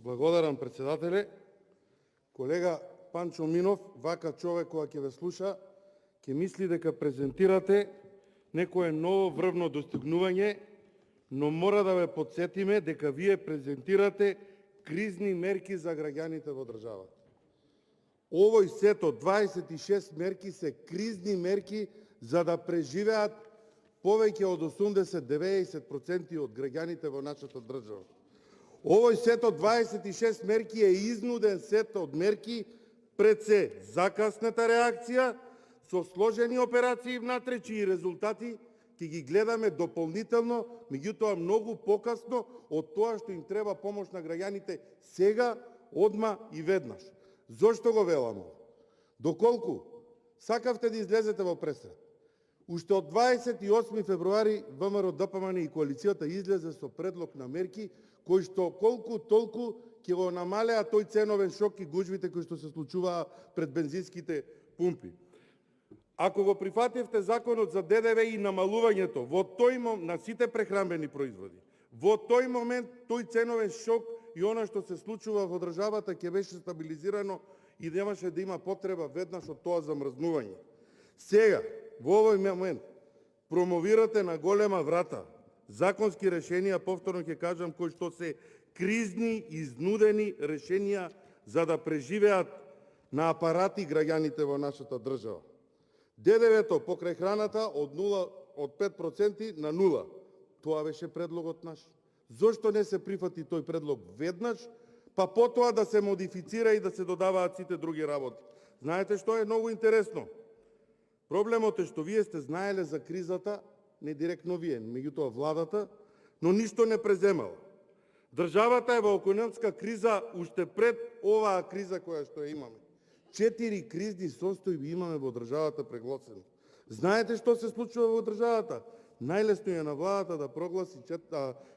Благодарам, председателе. Колега Панчо Минов, вака човек кога ќе ве слуша, ќе мисли дека презентирате некое ново врвно достигнување, но мора да ве подсетиме дека вие презентирате кризни мерки за граѓаните во државата. Овој сет од 26 мерки се кризни мерки за да преживеат повеќе од 80-90% од граѓаните во нашата држава. Овој сет од 26 мерки е изнуден сет од мерки пред се закасната реакција со сложени операции внатре, чии резултати ќе ги гледаме дополнително, меѓутоа многу покасно од тоа што им треба помош на граѓаните сега, одма и веднаш. Зошто го велам ово? Доколку сакавте да излезете во пресрет, уште од 28 февруари ВМРО ДПМН и коалицијата излезе со предлог на мерки кои што колку толку ќе го намалеа тој ценовен шок и гужвите кои што се случуваа пред бензинските пумпи. Ако го прифативте законот за ДДВ и намалувањето во тој на сите прехранбени производи, во тој момент тој ценовен шок и она што се случува во државата ќе беше стабилизирано и немаше да има потреба веднаш од тоа замрзнување. Сега, во овој момент, промовирате на голема врата законски решенија, повторно ќе кажам, кои што се кризни, изнудени решенија за да преживеат на апарати граѓаните во нашата држава. ДДВ-то покрај храната од 5% на 0. Тоа беше предлогот наш. Зошто не се прифати тој предлог веднаш, па потоа да се модифицира и да се додаваат сите други работи? Знаете што е многу интересно? Проблемот е што вие сте знаеле за кризата, не директно вие, меѓутоа владата, но ништо не преземала. Државата е во економска криза уште пред оваа криза која што ја имаме. 4 кризни состојби имаме во државата прегласени. Знаете што се случува во државата? Најлесно е на владата да прогласи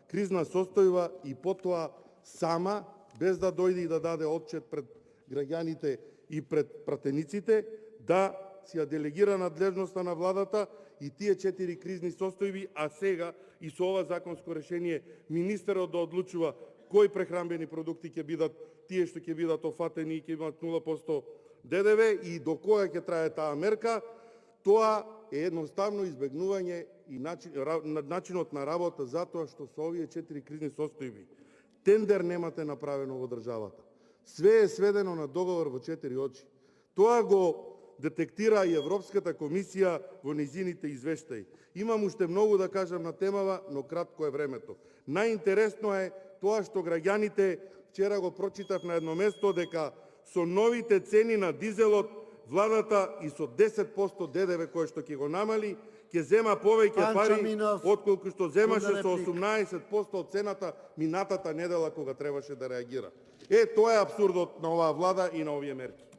кризна состојба и потоа сама, без да дојде и да даде отчет пред граѓаните и пред пратениците, да си ја делегира надлежноста на владата и тие 4 кризни состојби, а сега и со ова законско решение министерот да одлучува кои прехранбени продукти ќе бидат тие што ќе бидат офатени и ќе имат 0% ДДВ и до која ќе трае таа мерка, тоа е едноставно избегнување и начинот на работа, затоа што со овие 4 кризни состојби тендер немате направено во државата. Све е сведено на договор во 4 очи. Тоа го детектира и Европската комисија во нејзините извештаи. Имам уште многу да кажам на темава, но кратко е времето. Најинтересно е тоа што граѓаните, вчера го прочитав на едно место, дека со новите цени на дизелот владата и со 10% ДДВ кој што ќе го намали, ќе зема повеќе пари, отколку што земаше со 18% од цената минатата недела кога требаше да реагира. Тоа е апсурдот на оваа влада и на овие мерки.